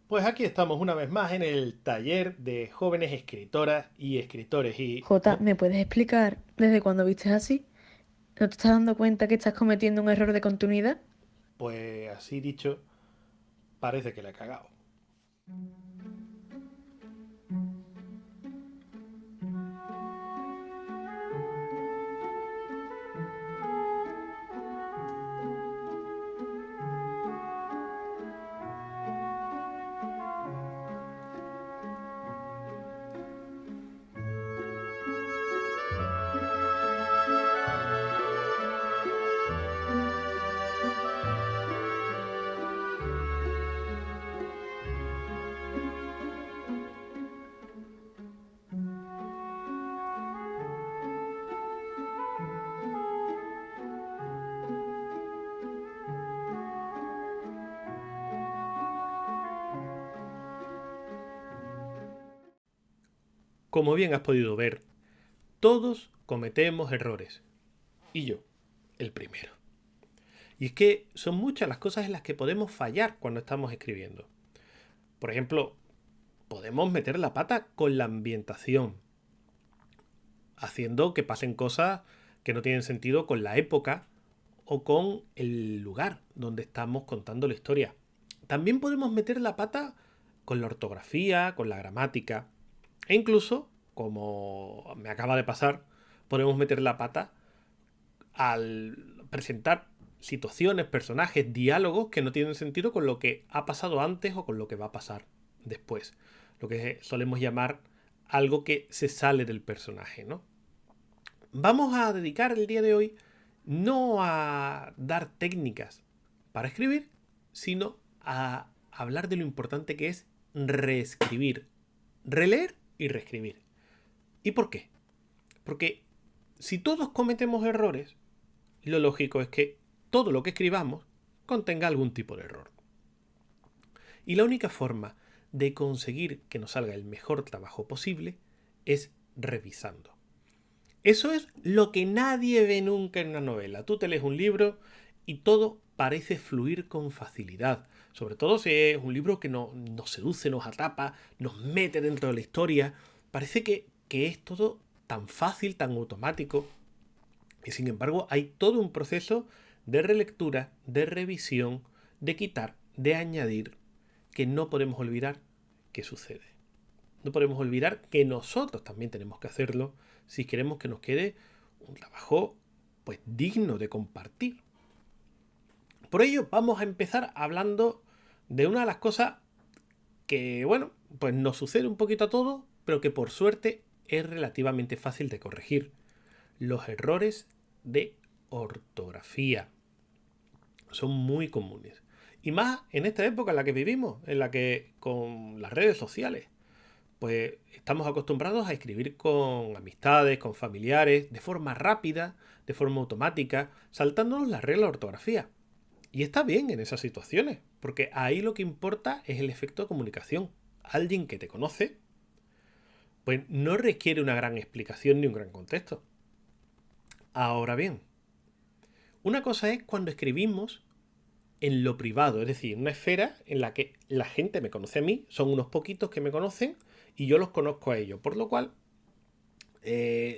Pues aquí estamos una vez más en el taller de jóvenes escritoras y escritores Jota, ¿me puedes explicar desde cuándo vistes así? ¿No te estás dando cuenta que estás cometiendo un error de continuidad? pues así dicho, parece que la he cagado. Como bien has podido ver, todos cometemos errores. Y yo, el primero. Y es que son muchas las cosas en las que podemos fallar cuando estamos escribiendo. Por ejemplo, podemos meter la pata con la ambientación, haciendo que pasen cosas que no tienen sentido con la época o con el lugar donde estamos contando la historia. También podemos meter la pata con la ortografía, con la gramática. E incluso, como me acaba de pasar, podemos meter la pata al presentar situaciones, personajes, diálogos que no tienen sentido con lo que ha pasado antes o con lo que va a pasar después. Lo que solemos llamar algo que se sale del personaje, ¿no? Vamos a dedicar el día de hoy no a dar técnicas para escribir, sino a hablar de lo importante que es reescribir, releer y reescribir. ¿Y por qué? Porque si todos cometemos errores, lo lógico es que todo lo que escribamos contenga algún tipo de error. Y la única forma de conseguir que nos salga el mejor trabajo posible es revisando. Eso es lo que nadie ve nunca en una novela. Tú te lees un libro y todo parece fluir con facilidad. Sobre todo si es un libro que nos seduce, nos atrapa, nos mete dentro de la historia. Parece que es todo tan fácil, tan automático. Y sin embargo hay todo un proceso de relectura, de revisión, de quitar, de añadir, que no podemos olvidar que sucede. No podemos olvidar que nosotros también tenemos que hacerlo si queremos que nos quede un trabajo pues digno de compartir. Por ello vamos a empezar hablando de una de las cosas que, bueno, pues nos sucede un poquito a todos, pero que por suerte es relativamente fácil de corregir. Los errores de ortografía son muy comunes. Y más en esta época en la que vivimos, en la que con las redes sociales pues estamos acostumbrados a escribir con amistades, con familiares, de forma rápida, de forma automática, saltándonos las reglas de ortografía. Y está bien en esas situaciones, porque ahí lo que importa es el efecto de comunicación. Alguien que te conoce, pues no requiere una gran explicación ni un gran contexto. Ahora bien, una cosa es cuando escribimos en lo privado, es decir, en una esfera en la que la gente me conoce a mí, son unos poquitos que me conocen y yo los conozco a ellos, por lo cual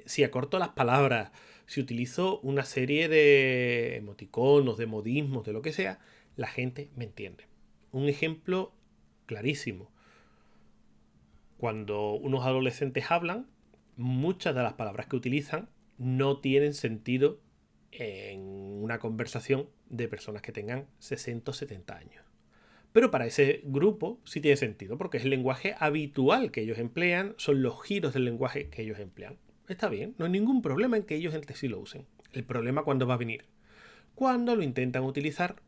si acorto las palabras, si utilizo una serie de emoticonos, de modismos, de lo que sea, la gente me entiende. Un ejemplo clarísimo. Cuando unos adolescentes hablan, muchas de las palabras que utilizan no tienen sentido en una conversación de personas que tengan 60 o 70 años. Pero para ese grupo sí tiene sentido, porque es el lenguaje habitual que ellos emplean, son los giros del lenguaje que ellos emplean. Está bien, no hay ningún problema en que ellos entre sí lo usen. El problema cuando va a venir, cuando lo intentan utilizar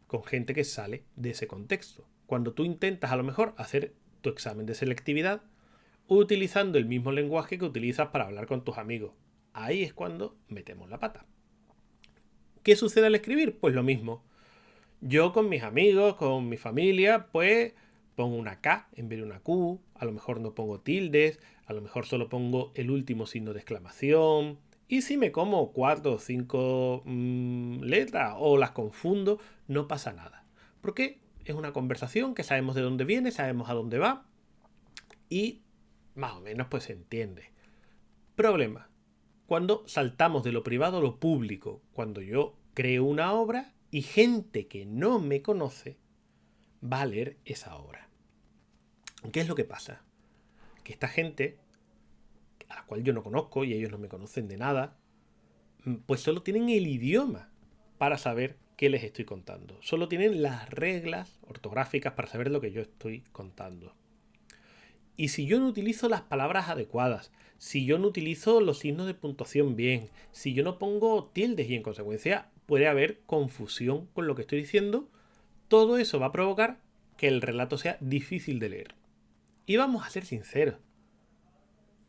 con gente que sale de ese contexto. Cuando tú intentas a lo mejor hacer tu examen de selectividad utilizando el mismo lenguaje que utilizas para hablar con tus amigos. Ahí es cuando metemos la pata. ¿Qué sucede al escribir? Pues lo mismo. Yo con mis amigos, con mi familia, pues pongo una K en vez de una Q, a lo mejor no pongo tildes, a lo mejor solo pongo el último signo de exclamación. Y si me como cuatro o cinco letras o las confundo, no pasa nada. Porque es una conversación que sabemos de dónde viene, sabemos a dónde va y más o menos pues se entiende. Problema: cuando saltamos de lo privado a lo público, cuando yo creo una obra y gente que no me conoce va a leer esa obra. ¿Qué es lo que pasa? Que esta gente, a la cual yo no conozco y ellos no me conocen de nada, pues solo tienen el idioma para saber qué les estoy contando. Solo tienen las reglas ortográficas para saber lo que yo estoy contando. Y si yo no utilizo las palabras adecuadas, si yo no utilizo los signos de puntuación bien, si yo no pongo tildes y en consecuencia puede haber confusión con lo que estoy diciendo, todo eso va a provocar que el relato sea difícil de leer. Y vamos a ser sinceros,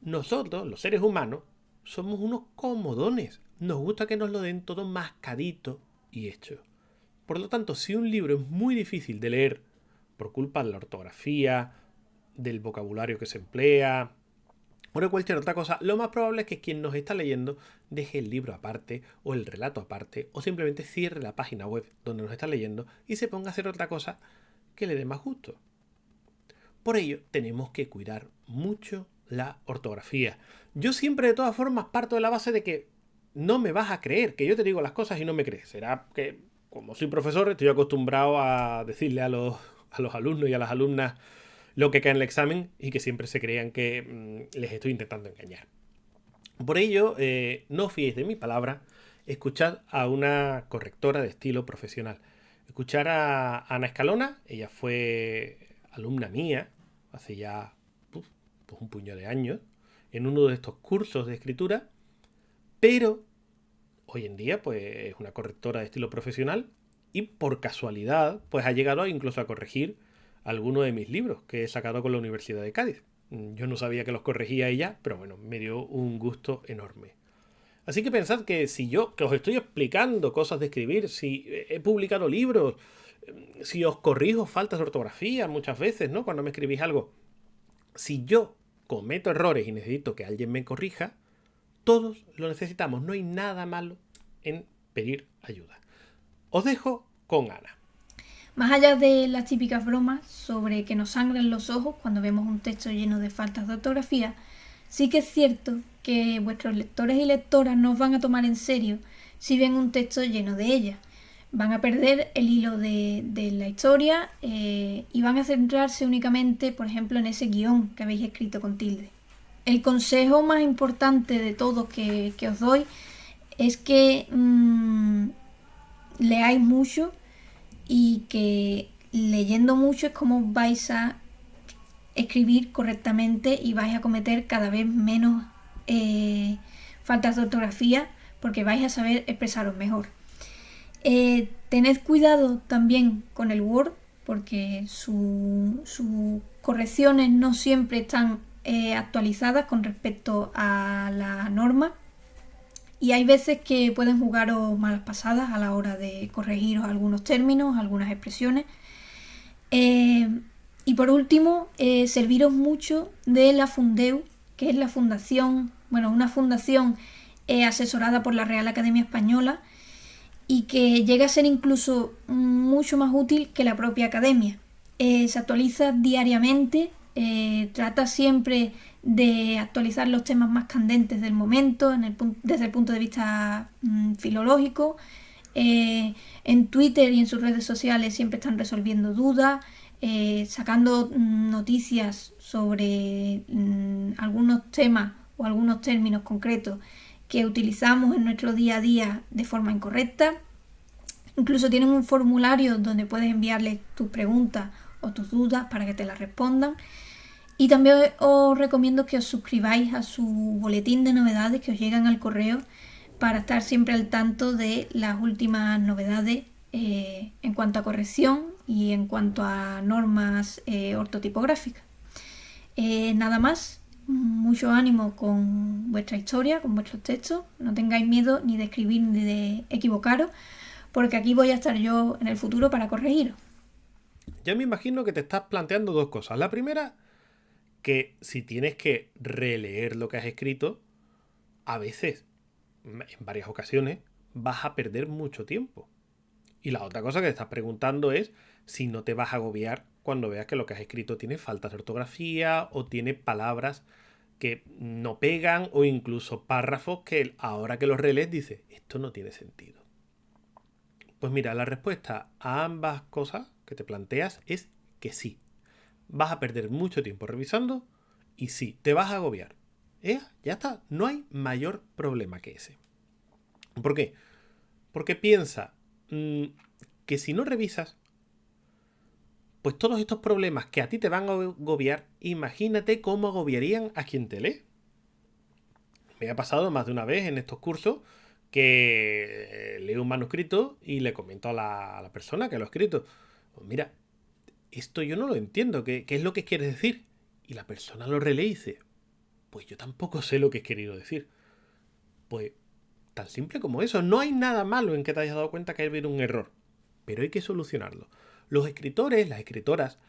nosotros, los seres humanos, somos unos comodones. Nos gusta que nos lo den todo mascadito y hecho. Por lo tanto, si un libro es muy difícil de leer por culpa de la ortografía, del vocabulario que se emplea o de cualquier otra cosa, lo más probable es que quien nos está leyendo deje el libro aparte o el relato aparte o simplemente cierre la página web donde nos está leyendo y se ponga a hacer otra cosa que le dé más gusto. Por ello, tenemos que cuidar mucho la ortografía. Yo siempre de todas formas parto de la base de que no me vas a creer, que yo te digo las cosas y no me crees. Será que como soy profesor estoy acostumbrado a decirle a los alumnos y a las alumnas lo que cae en el examen y que siempre se crean que les estoy intentando engañar. Por ello, no os fiéis de mi palabra, escuchad a una correctora de estilo profesional. Escuchar a Ana Escalona, ella fue alumna mía hace ya pues un puño de años, en uno de estos cursos de escritura, pero hoy en día pues es una correctora de estilo profesional y por casualidad pues ha llegado incluso a corregir algunos de mis libros que he sacado con la Universidad de Cádiz. Yo no sabía que los corregía ella, pero bueno, me dio un gusto enorme. Así que pensad que si yo, que os estoy explicando cosas de escribir, si he publicado libros, si os corrijo faltas de ortografía muchas veces, ¿no? Cuando me escribís algo, si yo cometo errores y necesito que alguien me corrija, todos lo necesitamos. No hay nada malo en pedir ayuda. Os dejo con Ana. Más allá de las típicas bromas sobre que nos sangran los ojos cuando vemos un texto lleno de faltas de ortografía, sí que es cierto que vuestros lectores y lectoras no os van a tomar en serio si ven un texto lleno de ellas. Van a perder el hilo de la historia y van a centrarse únicamente, por ejemplo, en ese guión que habéis escrito con tilde. El consejo más importante de todos que os doy es que leáis mucho y que leyendo mucho es como vais a escribir correctamente y vais a cometer cada vez menos faltas de ortografía porque vais a saber expresaros mejor. Tened cuidado también con el Word porque sus correcciones no siempre están actualizadas con respecto a la norma. Y hay veces que pueden jugaros malas pasadas a la hora de corregiros algunos términos, algunas expresiones. Y por último, serviros mucho de la Fundeu, que es la fundación, una fundación asesorada por la Real Academia Española y que llega a ser incluso mucho más útil que la propia academia. Se actualiza diariamente, trata siempre de actualizar los temas más candentes del momento desde el punto de vista filológico. En Twitter y en sus redes sociales siempre están resolviendo dudas, sacando noticias sobre algunos temas o algunos términos concretos que utilizamos en nuestro día a día de forma incorrecta. Incluso tienen un formulario donde puedes enviarles tus preguntas o tus dudas para que te las respondan. Y también os recomiendo que os suscribáis a su boletín de novedades que os llegan al correo para estar siempre al tanto de las últimas novedades en cuanto a corrección y en cuanto a normas ortotipográficas. Nada más, mucho ánimo con vuestra historia, con vuestros textos. No tengáis miedo ni de escribir ni de equivocaros, porque aquí voy a estar yo en el futuro para corregiros. Ya me imagino que te estás planteando dos cosas. La primera, que si tienes que releer lo que has escrito, a veces, en varias ocasiones, vas a perder mucho tiempo. Y la otra cosa que te estás preguntando es si no te vas a agobiar cuando veas que lo que has escrito tiene faltas de ortografía o tiene palabras que no pegan o incluso párrafos que ahora que los relees dices, esto no tiene sentido. Pues mira, la respuesta a ambas cosas que te planteas es que sí. Vas a perder mucho tiempo revisando y sí, te vas a agobiar. Ya está, no hay mayor problema que ese. ¿Por qué? Porque piensa que si no revisas, pues todos estos problemas que a ti te van a agobiar, imagínate cómo agobiarían a quien te lee. Me ha pasado más de una vez en estos cursos que leo un manuscrito y le comento a la persona que lo ha escrito, pues mira, esto yo no lo entiendo, ¿qué es lo que quieres decir? Y la persona lo relee y dice, pues yo tampoco sé lo que he querido decir. Pues tan simple como eso, no hay nada malo en que te hayas dado cuenta que ha habido un error, pero hay que solucionarlo. Los escritores, las escritoras,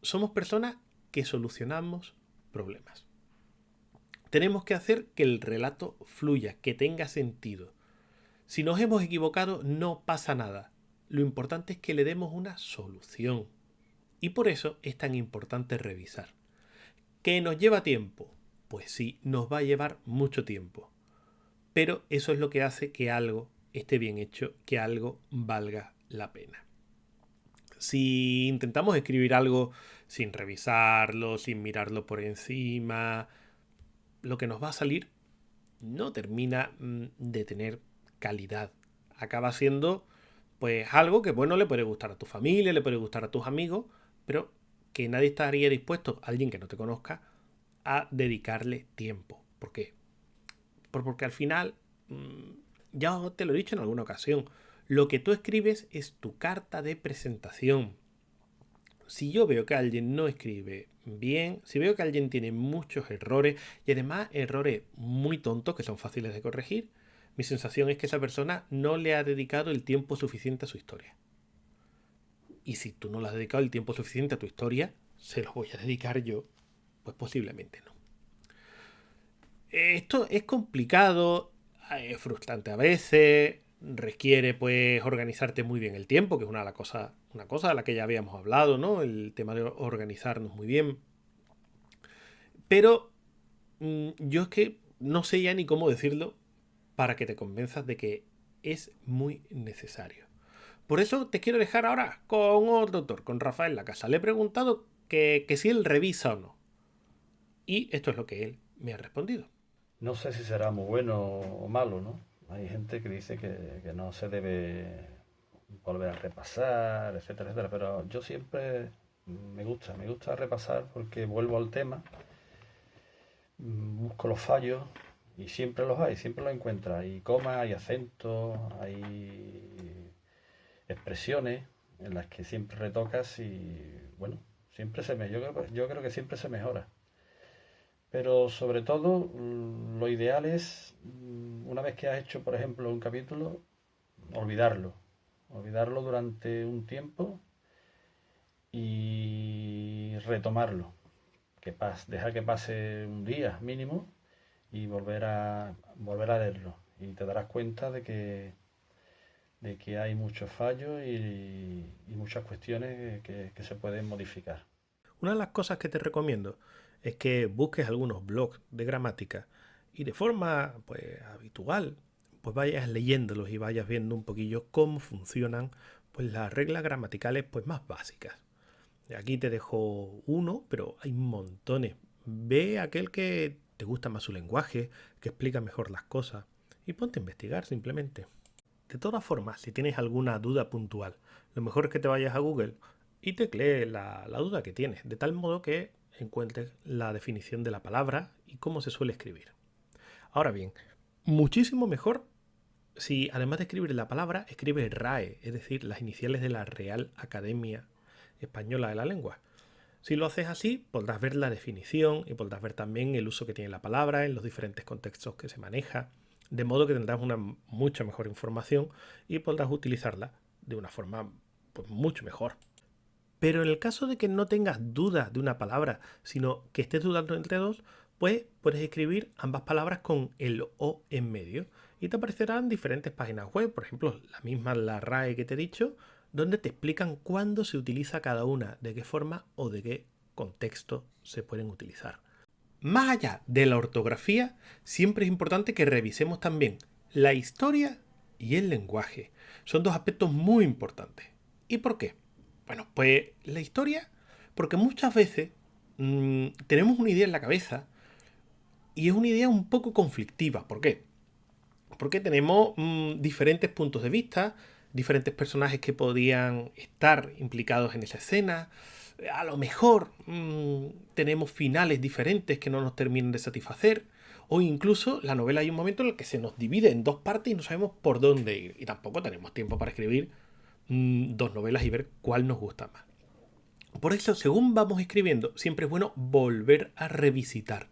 somos personas que solucionamos problemas. Tenemos que hacer que el relato fluya, que tenga sentido. Si nos hemos equivocado, no pasa nada. Lo importante es que le demos una solución. Y por eso es tan importante revisar. ¿Que nos lleva tiempo? Pues sí, nos va a llevar mucho tiempo. Pero eso es lo que hace que algo esté bien hecho, que algo valga la pena. Si intentamos escribir algo sin revisarlo, sin mirarlo por encima, lo que nos va a salir no termina de tener calidad. Acaba siendo pues algo que bueno le puede gustar a tu familia, le puede gustar a tus amigos, pero que nadie estaría dispuesto, alguien que no te conozca, a dedicarle tiempo. ¿Por qué? Porque al final, ya te lo he dicho en alguna ocasión, lo que tú escribes es tu carta de presentación. Si yo veo que alguien no escribe bien, si veo que alguien tiene muchos errores y además errores muy tontos que son fáciles de corregir, mi sensación es que esa persona no le ha dedicado el tiempo suficiente a su historia. Y si tú no le has dedicado el tiempo suficiente a tu historia, se lo voy a dedicar yo, pues posiblemente no. Esto es complicado, es frustrante a veces, requiere pues organizarte muy bien el tiempo, que es una cosa de la que ya habíamos hablado, ¿no? El tema de organizarnos muy bien. Pero yo es que no sé ya ni cómo decirlo para que te convenzas de que es muy necesario. Por eso te quiero dejar ahora con otro autor, con Rafael Lacasa. Le he preguntado que si él revisa o no. Y esto es lo que él me ha respondido. No sé si será muy bueno o malo, ¿no? Hay gente que dice que no se debe volver a repasar, etcétera, etcétera, pero yo siempre me gusta repasar porque vuelvo al tema, busco los fallos y siempre los hay, siempre los encuentras. Hay comas, hay acentos, hay expresiones en las que siempre retocas y bueno, yo creo que siempre se mejora. Pero sobre todo, lo ideal es, una vez que has hecho, por ejemplo, un capítulo, olvidarlo durante un tiempo y retomarlo. Dejar que pase un día mínimo y volver a leerlo. Y te darás cuenta de que hay muchos fallos y muchas cuestiones que se pueden modificar. Una de las cosas que te recomiendo es que busques algunos blogs de gramática y de forma pues habitual pues vayas leyéndolos y vayas viendo un poquillo cómo funcionan pues las reglas gramaticales pues más básicas. Aquí te dejo uno, pero hay montones. Ve aquel que te gusta más su lenguaje, que explica mejor las cosas y ponte a investigar simplemente. De todas formas, si tienes alguna duda puntual, lo mejor es que te vayas a Google y teclees la duda que tienes, de tal modo que encuentres la definición de la palabra y cómo se suele escribir. Ahora bien, muchísimo mejor si además de escribir la palabra, escribes RAE, es decir, las iniciales de la Real Academia Española de la Lengua. Si lo haces así, podrás ver la definición y podrás ver también el uso que tiene la palabra en los diferentes contextos que se maneja, de modo que tendrás una mucha mejor información y podrás utilizarla de una forma pues, mucho mejor. Pero en el caso de que no tengas dudas de una palabra, sino que estés dudando entre dos, pues puedes escribir ambas palabras con el O en medio y te aparecerán diferentes páginas web, por ejemplo, la misma la RAE que te he dicho, donde te explican cuándo se utiliza cada una, de qué forma o de qué contexto se pueden utilizar. Más allá de la ortografía, siempre es importante que revisemos también la historia y el lenguaje. Son dos aspectos muy importantes. ¿Y por qué? Bueno, pues la historia, porque muchas veces tenemos una idea en la cabeza y es una idea un poco conflictiva. ¿Por qué? Porque tenemos diferentes puntos de vista, diferentes personajes que podían estar implicados en esa escena. A lo mejor tenemos finales diferentes que no nos terminan de satisfacer. O incluso la novela hay un momento en el que se nos divide en dos partes y no sabemos por dónde ir. Y tampoco tenemos tiempo para escribir dos novelas y ver cuál nos gusta más. Por eso, según vamos escribiendo, siempre es bueno volver a revisitar.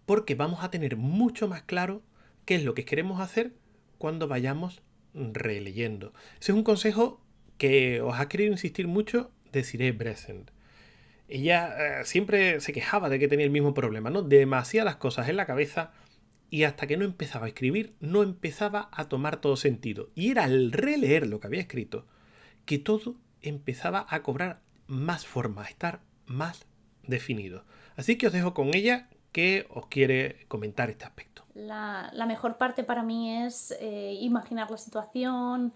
Porque vamos a tener mucho más claro qué es lo que queremos hacer cuando vayamos releyendo. Ese es un consejo que os ha querido insistir mucho Desiree Bressend. Ella siempre se quejaba de que tenía el mismo problema, ¿no? Demasiadas cosas en la cabeza y hasta que no empezaba a escribir no empezaba a tomar todo sentido. Y era al releer lo que había escrito que todo empezaba a cobrar más forma, a estar más definido. Así que os dejo con ella que os quiere comentar este aspecto. La mejor parte para mí es imaginar la situación,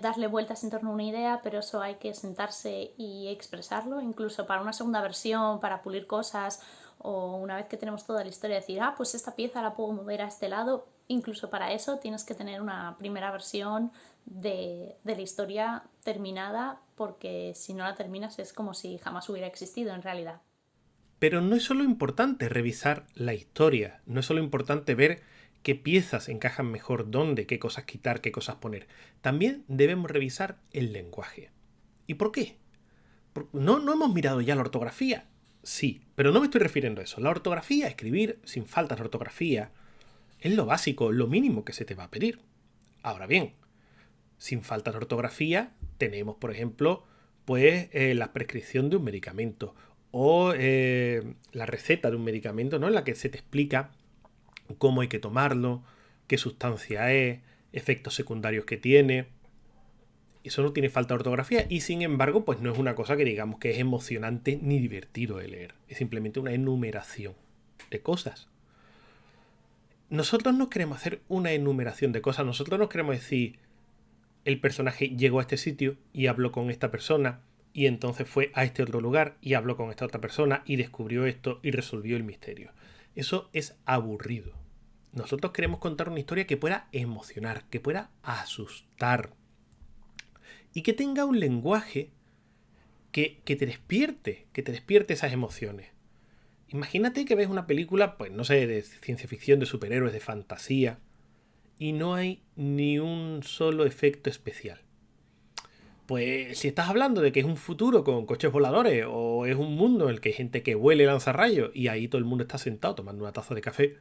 darle vueltas en torno a una idea, pero eso hay que sentarse y expresarlo, incluso para una segunda versión, para pulir cosas, o una vez que tenemos toda la historia decir, pues esta pieza la puedo mover a este lado. Incluso para eso tienes que tener una primera versión de la historia terminada, porque si no la terminas es como si jamás hubiera existido en realidad. Pero no es solo importante revisar la historia, no es solo importante ver qué piezas encajan mejor dónde, qué cosas quitar, qué cosas poner. También debemos revisar el lenguaje. ¿Y por qué? ¿No hemos mirado ya la ortografía? Sí, pero no me estoy refiriendo a eso. La ortografía, escribir sin faltas de ortografía, es lo básico, lo mínimo que se te va a pedir. Ahora bien, sin faltas de ortografía tenemos, por ejemplo, pues la prescripción de un medicamento o la receta de un medicamento, ¿no? En la que se te explica cómo hay que tomarlo, qué sustancia es, efectos secundarios que tiene. Eso no tiene falta de ortografía y sin embargo pues no es una cosa que digamos que es emocionante ni divertido de leer. Es simplemente una enumeración de cosas. Nosotros no queremos hacer una enumeración de cosas. Nosotros no queremos decir el personaje llegó a este sitio y habló con esta persona y entonces fue a este otro lugar y habló con esta otra persona y descubrió esto y resolvió el misterio. Eso es aburrido. Nosotros queremos contar una historia que pueda emocionar, que pueda asustar y que tenga un lenguaje que te despierte esas emociones. Imagínate que ves una película, pues no sé, de ciencia ficción, de superhéroes, de fantasía, y no hay ni un solo efecto especial. Pues si estás hablando de que es un futuro con coches voladores o es un mundo en el que hay gente que vuela y lanza rayos y ahí todo el mundo está sentado tomando una taza de café,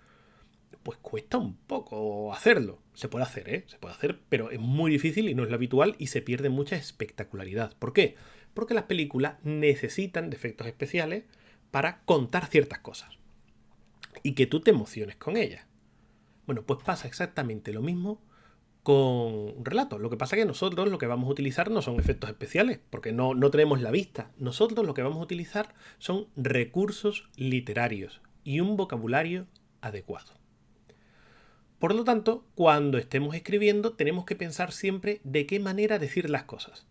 pues cuesta un poco hacerlo. Se puede hacer, se puede hacer, pero es muy difícil y no es lo habitual y se pierde mucha espectacularidad. ¿Por qué? Porque las películas necesitan de efectos especiales para contar ciertas cosas y que tú te emociones con ellas. Bueno, pues pasa exactamente lo mismo con un relato. Lo que pasa es que nosotros lo que vamos a utilizar no son efectos especiales, porque no tenemos la vista. Nosotros lo que vamos a utilizar son recursos literarios y un vocabulario adecuado. Por lo tanto, cuando estemos escribiendo, tenemos que pensar siempre de qué manera decir las cosas.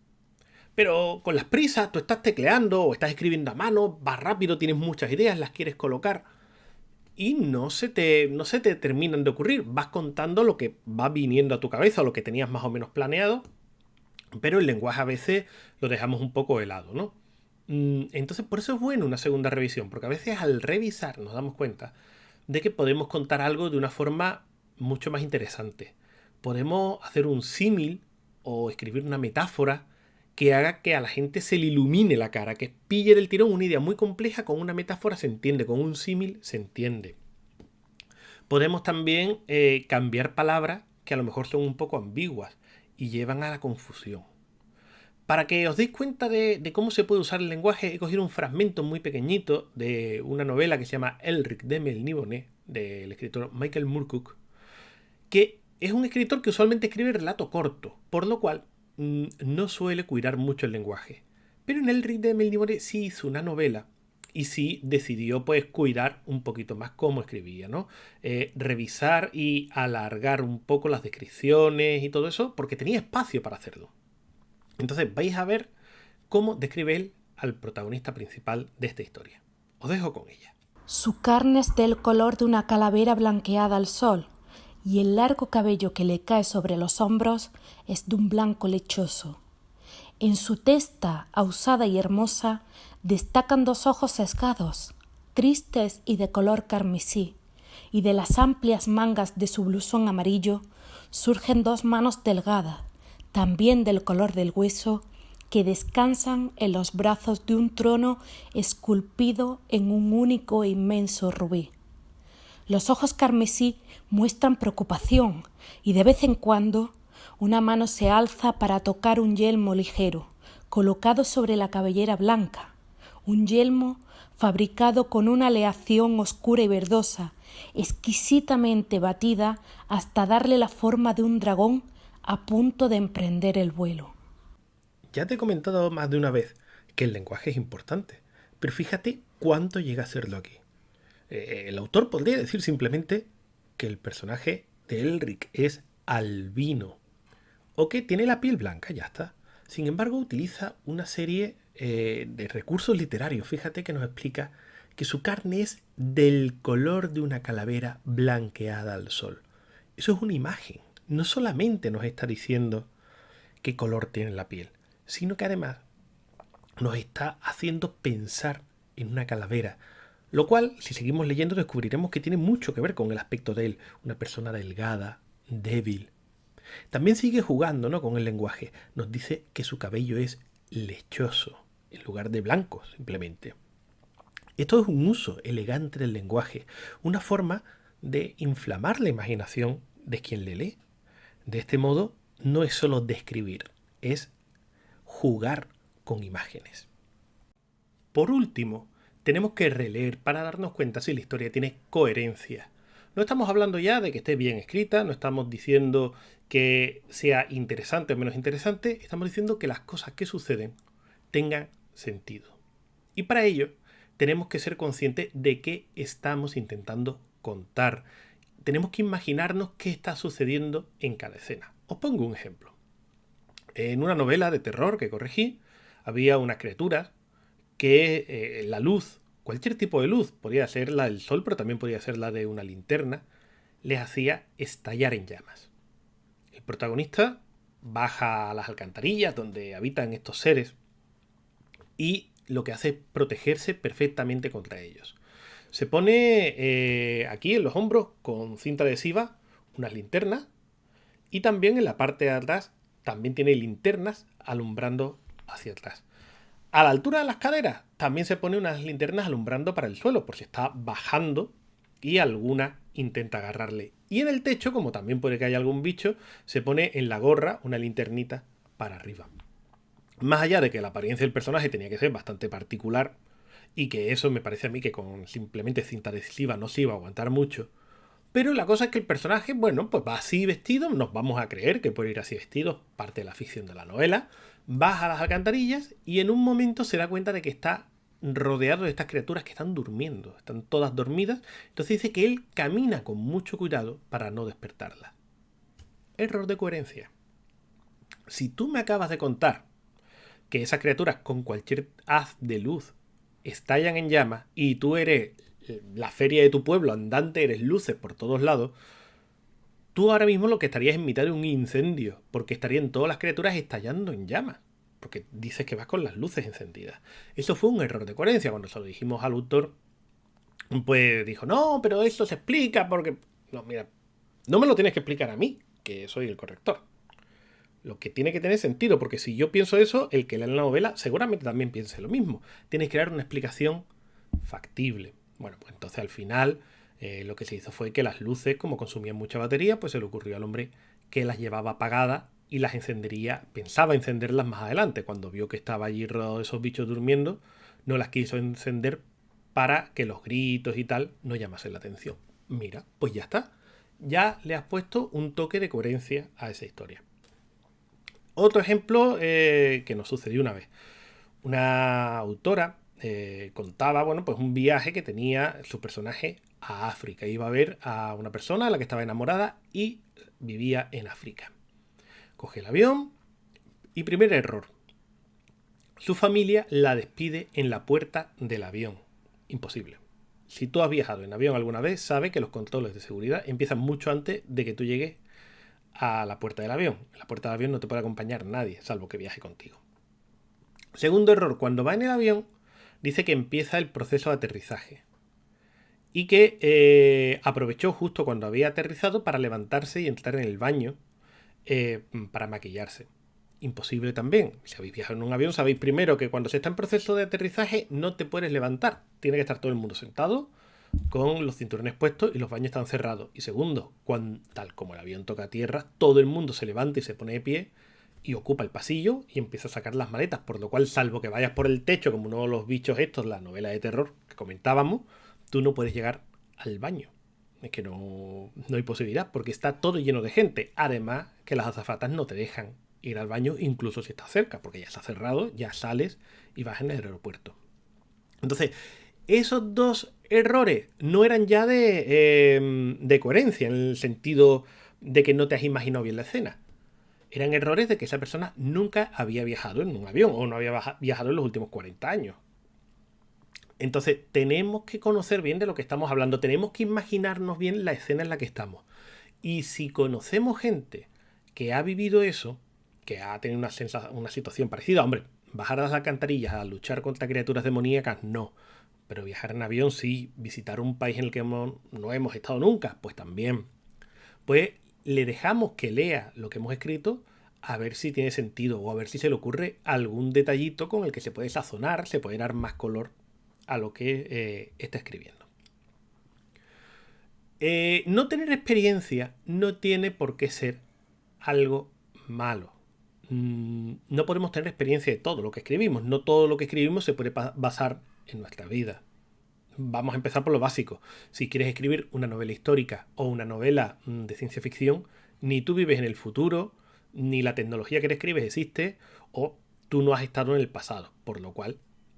Pero con las prisas, tú estás tecleando o estás escribiendo a mano, vas rápido, tienes muchas ideas, las quieres colocar y no se te terminan de ocurrir. Vas contando lo que va viniendo a tu cabeza o lo que tenías más o menos planeado, pero el lenguaje a veces lo dejamos un poco de lado, ¿no? Entonces, por eso es bueno una segunda revisión, porque a veces al revisar nos damos cuenta de que podemos contar algo de una forma mucho más interesante. Podemos hacer un símil o escribir una metáfora que haga que a la gente se le ilumine la cara, que pille del tirón una idea muy compleja, con una metáfora se entiende, con un símil se entiende. Podemos también cambiar palabras que a lo mejor son un poco ambiguas y llevan a la confusión. Para que os deis cuenta de cómo se puede usar el lenguaje, he cogido un fragmento muy pequeñito de una novela que se llama Elric de Melniboné, del escritor Michael Moorcock, que es un escritor que usualmente escribe relato corto, por lo cual no suele cuidar mucho el lenguaje. Pero en Elric de Melniboné sí hizo una novela y sí decidió pues cuidar un poquito más cómo escribía, ¿no? Revisar y alargar un poco las descripciones y todo eso porque tenía espacio para hacerlo. Entonces vais a ver cómo describe él al protagonista principal de esta historia. Os dejo con ella. Su carne es del color de una calavera blanqueada al sol, y el largo cabello que le cae sobre los hombros es de un blanco lechoso. En su testa, ausada y hermosa, destacan dos ojos sesgados, tristes y de color carmesí, y de las amplias mangas de su blusón amarillo surgen dos manos delgadas, también del color del hueso, que descansan en los brazos de un trono esculpido en un único e inmenso rubí. Los ojos carmesí muestran preocupación y de vez en cuando una mano se alza para tocar un yelmo ligero, colocado sobre la cabellera blanca, un yelmo fabricado con una aleación oscura y verdosa, exquisitamente batida hasta darle la forma de un dragón a punto de emprender el vuelo. Ya te he comentado más de una vez que el lenguaje es importante, pero fíjate cuánto llega a serlo aquí. El autor podría decir simplemente que el personaje de Elric es albino o que tiene la piel blanca, ya está. Sin embargo, utiliza una serie de recursos literarios. Fíjate que nos explica que su carne es del color de una calavera blanqueada al sol. Eso es una imagen. No solamente nos está diciendo qué color tiene la piel, sino que además nos está haciendo pensar en una calavera. Lo cual, si seguimos leyendo, descubriremos que tiene mucho que ver con el aspecto de él, una persona delgada, débil. También sigue jugando, ¿no?, con el lenguaje. Nos dice que su cabello es lechoso, en lugar de blanco, simplemente. Esto es un uso elegante del lenguaje, una forma de inflamar la imaginación de quien le lee. De este modo, no es solo describir, es jugar con imágenes. Por último, tenemos que releer para darnos cuenta si la historia tiene coherencia. No estamos hablando ya de que esté bien escrita, no estamos diciendo que sea interesante o menos interesante, estamos diciendo que las cosas que suceden tengan sentido. Y para ello tenemos que ser conscientes de qué estamos intentando contar. Tenemos que imaginarnos qué está sucediendo en cada escena. Os pongo un ejemplo. En una novela de terror que corregí, había unas criaturas que la luz, cualquier tipo de luz, podría ser la del sol, pero también podría ser la de una linterna, les hacía estallar en llamas. El protagonista baja a las alcantarillas donde habitan estos seres y lo que hace es protegerse perfectamente contra ellos. Se pone aquí en los hombros con cinta adhesiva unas linternas y también en la parte de atrás también tiene linternas alumbrando hacia atrás. A la altura de las caderas también se pone unas linternas alumbrando para el suelo por si está bajando y alguna intenta agarrarle. Y en el techo, como también puede que haya algún bicho, se pone en la gorra una linternita para arriba. Más allá de que la apariencia del personaje tenía que ser bastante particular y que eso me parece a mí que con simplemente cinta adhesiva no se iba a aguantar mucho. Pero la cosa es que el personaje, bueno, pues va así vestido, nos vamos a creer que puede ir así vestido, parte de la ficción de la novela, baja a las alcantarillas y en un momento se da cuenta de que está rodeado de estas criaturas que están durmiendo, están todas dormidas, entonces dice que él camina con mucho cuidado para no despertarlas. Error de coherencia. Si tú me acabas de contar que esas criaturas con cualquier haz de luz estallan en llamas y tú eres la feria de tu pueblo andante, eres luces por todos lados, tú ahora mismo lo que estarías en mitad de un incendio, porque estarían todas las criaturas estallando en llamas, porque dices que vas con las luces encendidas. Eso fue un error de coherencia. Cuando se lo dijimos al autor, pues dijo, no, pero eso se explica porque... No, mira, no me lo tienes que explicar a mí, que soy el corrector. Lo que tiene que tener sentido, porque si yo pienso eso, el que lee la novela seguramente también piense lo mismo. Tienes que dar una explicación factible. Bueno, pues entonces al final lo que se hizo fue que las luces, como consumían mucha batería, pues se le ocurrió al hombre que las llevaba apagadas y las encendería, pensaba encenderlas más adelante. Cuando vio que estaba allí rodeado de esos bichos durmiendo, no las quiso encender para que los gritos y tal no llamasen la atención. Mira, pues ya está. Ya le has puesto un toque de coherencia a esa historia. Otro ejemplo que nos sucedió una vez. Una autora contaba, bueno, pues un viaje que tenía su personaje a África. Iba a ver a una persona a la que estaba enamorada y vivía en África. Coge el avión y primer error. Su familia la despide en la puerta del avión. Imposible. Si tú has viajado en avión alguna vez, sabes que los controles de seguridad empiezan mucho antes de que tú llegues a la puerta del avión. En la puerta del avión no te puede acompañar nadie, salvo que viaje contigo. Segundo error, cuando va en el avión, dice que empieza el proceso de aterrizaje. Y que aprovechó justo cuando había aterrizado para levantarse y entrar en el baño para maquillarse. Imposible también. Si habéis viajado en un avión, sabéis primero que cuando se está en proceso de aterrizaje no te puedes levantar. Tiene que estar todo el mundo sentado con los cinturones puestos y los baños están cerrados. Y segundo, tal como el avión toca tierra, todo el mundo se levanta y se pone de pie y ocupa el pasillo y empieza a sacar las maletas. Por lo cual, salvo que vayas por el techo como uno de los bichos estos, la novela de terror que comentábamos, tú no puedes llegar al baño. Es que no hay posibilidad porque está todo lleno de gente. Además que las azafatas no te dejan ir al baño incluso si estás cerca, porque ya está cerrado, ya sales y vas en el aeropuerto. Entonces, esos dos errores no eran ya de coherencia, en el sentido de que no te has imaginado bien la escena. Eran errores de que esa persona nunca había viajado en un avión o no había viajado en los últimos 40 años. Entonces, tenemos que conocer bien de lo que estamos hablando, tenemos que imaginarnos bien la escena en la que estamos. Y si conocemos gente que ha vivido eso, que ha tenido una situación parecida, hombre, bajar a las alcantarillas a luchar contra criaturas demoníacas, no. Pero viajar en avión sí, visitar un país en el que no hemos estado nunca, pues también. Pues le dejamos que lea lo que hemos escrito a ver si tiene sentido o a ver si se le ocurre algún detallito con el que se puede sazonar, se puede dar más color a lo que está escribiendo. No tener experiencia no tiene por qué ser algo malo. No podemos tener experiencia de todo lo que escribimos. No todo lo que escribimos se puede basar en nuestra vida. Vamos a empezar por lo básico. Si quieres escribir una novela histórica o una novela de ciencia ficción, ni tú vives en el futuro, ni la tecnología que te escribes existe, o tú no has estado en el pasado, por lo cual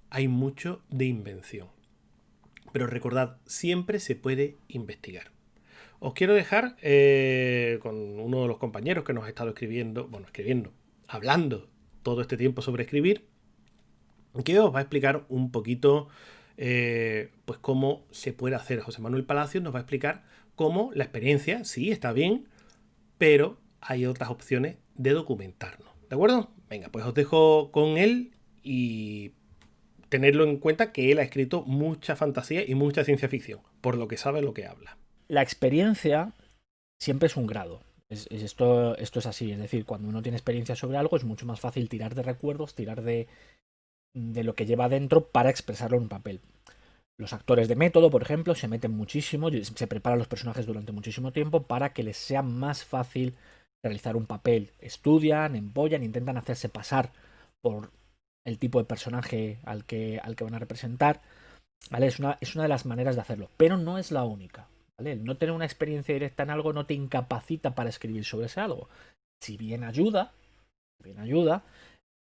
hay mucho de invención. Pero recordad, siempre se puede investigar. Os quiero dejar con uno de los compañeros que nos ha estado hablando todo este tiempo sobre escribir, que os va a explicar un poquito pues cómo se puede hacer. José Manuel Palacios nos va a explicar cómo la experiencia, sí, está bien, pero hay otras opciones de documentarnos. ¿De acuerdo? Venga, pues os dejo con él y tenerlo en cuenta que él ha escrito mucha fantasía y mucha ciencia ficción, por lo que sabe lo que habla. La experiencia siempre es un grado. Esto es así. Es decir, cuando uno tiene experiencia sobre algo es mucho más fácil tirar de recuerdos, tirar de lo que lleva dentro para expresarlo en un papel. Los actores de método, por ejemplo, se meten muchísimo, se preparan los personajes durante muchísimo tiempo para que les sea más fácil realizar un papel. Estudian, empollan, intentan hacerse pasar por el tipo de personaje al que van a representar. ¿Vale? Es una de las maneras de hacerlo, pero no es la única. ¿Vale? El no tener una experiencia directa en algo no te incapacita para escribir sobre ese algo. Si bien ayuda,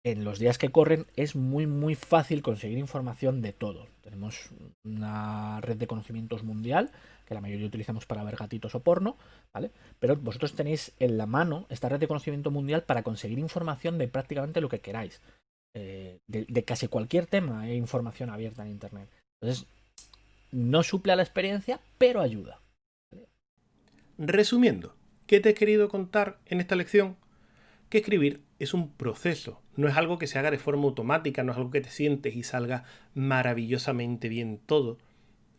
en los días que corren es muy muy fácil conseguir información de todo. Tenemos una red de conocimientos mundial, que la mayoría utilizamos para ver gatitos o porno, ¿vale? Pero vosotros tenéis en la mano esta red de conocimiento mundial para conseguir información de prácticamente lo que queráis. De casi cualquier tema hay información abierta en internet. Entonces, no suple a la experiencia, pero ayuda. Resumiendo, ¿qué te he querido contar en esta lección? Que escribir es un proceso, no es algo que se haga de forma automática, no es algo que te sientes y salga maravillosamente bien todo,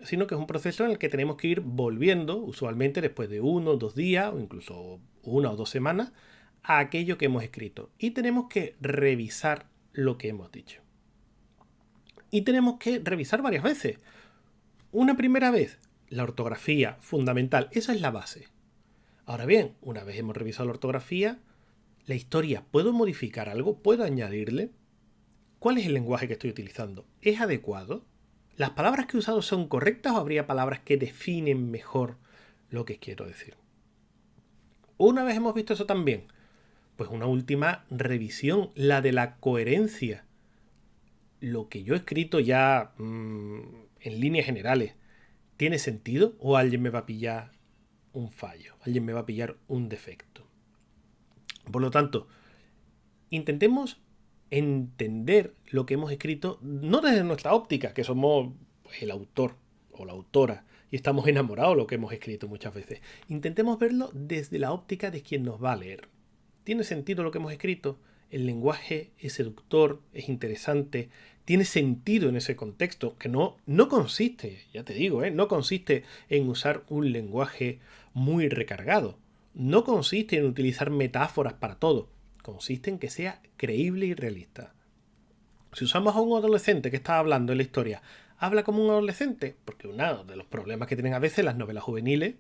sino que es un proceso en el que tenemos que ir volviendo, usualmente después de 1 o 2 días, o incluso 1 o 2 semanas, a aquello que hemos escrito. Y tenemos que revisar lo que hemos dicho. Y tenemos que revisar varias veces. Una primera vez, la ortografía, fundamental, esa es la base. Ahora bien, una vez hemos revisado la ortografía, la historia, ¿puedo modificar algo? ¿Puedo añadirle? ¿Cuál es el lenguaje que estoy utilizando? ¿Es adecuado? ¿Las palabras que he usado son correctas o habría palabras que definen mejor lo que quiero decir? Una vez hemos visto eso también, pues una última revisión, la de la coherencia. Lo que yo he escrito ya en líneas generales, ¿tiene sentido o alguien me va a pillar un fallo? ¿Alguien me va a pillar un defecto? Por lo tanto, intentemos entender lo que hemos escrito, no desde nuestra óptica, que somos pues, el autor o la autora, y estamos enamorados de lo que hemos escrito muchas veces. Intentemos verlo desde la óptica de quien nos va a leer. ¿Tiene sentido lo que hemos escrito? El lenguaje es seductor, es interesante, tiene sentido en ese contexto, que no consiste, ya te digo, no consiste en usar un lenguaje muy recargado, no consiste en utilizar metáforas para todo, consiste en que sea creíble y realista. Si usamos a un adolescente que está hablando en la historia, habla como un adolescente, porque uno de los problemas que tienen a veces las novelas juveniles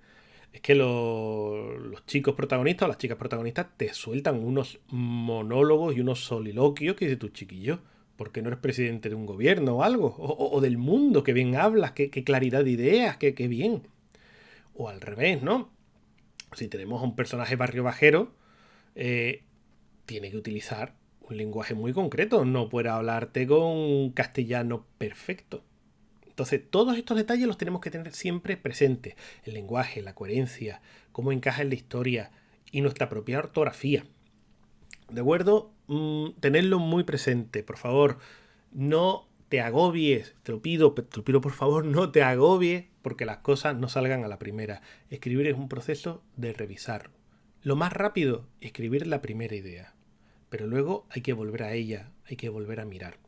es que los chicos protagonistas o las chicas protagonistas te sueltan unos monólogos y unos soliloquios que dices tú, chiquillo, ¿por qué no eres presidente de un gobierno o algo? O del mundo, que bien hablas, qué claridad de ideas, qué bien. O al revés, ¿no? Si tenemos a un personaje barrio bajero, tiene que utilizar un lenguaje muy concreto, no puede hablarte con un castellano perfecto. Entonces, todos estos detalles los tenemos que tener siempre presentes. El lenguaje, la coherencia, cómo encaja en la historia y nuestra propia ortografía. ¿De acuerdo? Tenerlo muy presente. Por favor, no te agobies. Te lo pido por favor, no te agobies porque las cosas no salgan a la primera. Escribir es un proceso de revisar. Lo más rápido, escribir la primera idea. Pero luego hay que volver a ella, hay que volver a mirar.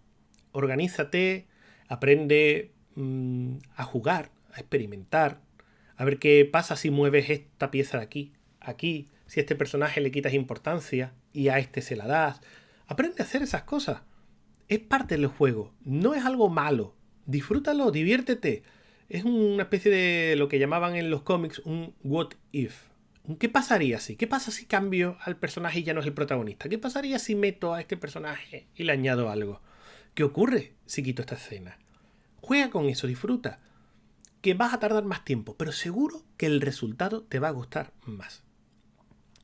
Organízate, aprende a jugar, a experimentar, a ver qué pasa si mueves esta pieza de aquí, si a este personaje le quitas importancia y a este se la das. Aprende a hacer esas cosas. Es parte del juego, no es algo malo. Disfrútalo, diviértete. Es una especie de lo que llamaban en los cómics un what if. ¿Qué pasaría si? ¿Qué pasa si cambio al personaje y ya no es el protagonista? ¿Qué pasaría si meto a este personaje y le añado algo? ¿Qué ocurre si quito esta escena? Juega con eso, disfruta. Que vas a tardar más tiempo, pero seguro que el resultado te va a gustar más.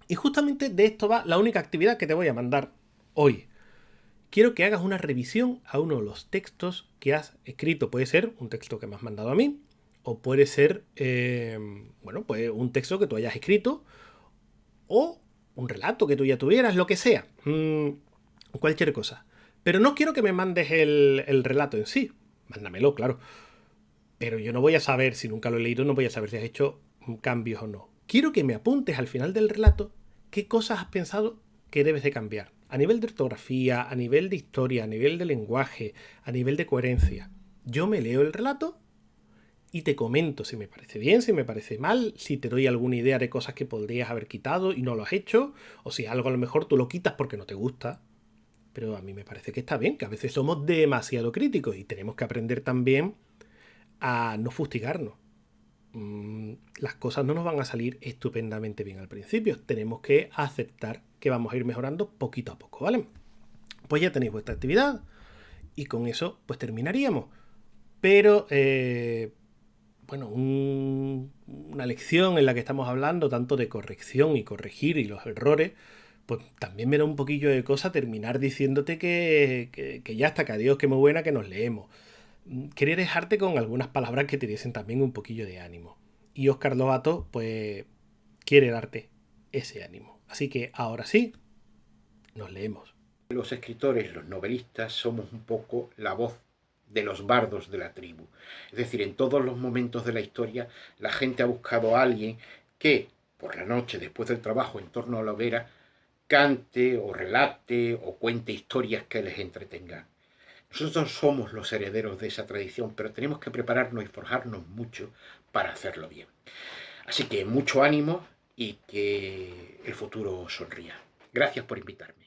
Y justamente de esto va la única actividad que te voy a mandar hoy. Quiero que hagas una revisión a uno de los textos que has escrito. Puede ser un texto que me has mandado a mí, o puede ser pues un texto que tú hayas escrito, o un relato que tú ya tuvieras, lo que sea. Cualquier cosa. Pero no quiero que me mandes el relato en sí. Mándamelo, claro. Pero yo no voy a saber, si nunca lo he leído, no voy a saber si has hecho cambios o no. Quiero que me apuntes al final del relato qué cosas has pensado que debes de cambiar. A nivel de ortografía, a nivel de historia, a nivel de lenguaje, a nivel de coherencia. Yo me leo el relato y te comento si me parece bien, si me parece mal, si te doy alguna idea de cosas que podrías haber quitado y no lo has hecho, o si algo a lo mejor tú lo quitas porque no te gusta. Pero a mí me parece que está bien, que a veces somos demasiado críticos y tenemos que aprender también a no fustigarnos. Las cosas no nos van a salir estupendamente bien al principio. Tenemos que aceptar que vamos a ir mejorando poquito a poco, ¿vale? Pues ya tenéis vuestra actividad y con eso pues terminaríamos. Pero, una lección en la que estamos hablando tanto de corrección y corregir y los errores, pues también me da un poquillo de cosa terminar diciéndote que ya está, que adiós, que muy buena, que nos leemos. Quería dejarte con algunas palabras que te diesen también un poquillo de ánimo. Y Óscar Lobato, pues, quiere darte ese ánimo. Así que ahora sí, nos leemos. Los escritores, los novelistas, somos un poco la voz de los bardos de la tribu. Es decir, en todos los momentos de la historia, la gente ha buscado a alguien que, por la noche, después del trabajo, en torno a la hoguera, cante o relate o cuente historias que les entretengan. Nosotros somos los herederos de esa tradición, pero tenemos que prepararnos y forjarnos mucho para hacerlo bien. Así que mucho ánimo y que el futuro sonría. Gracias por invitarme.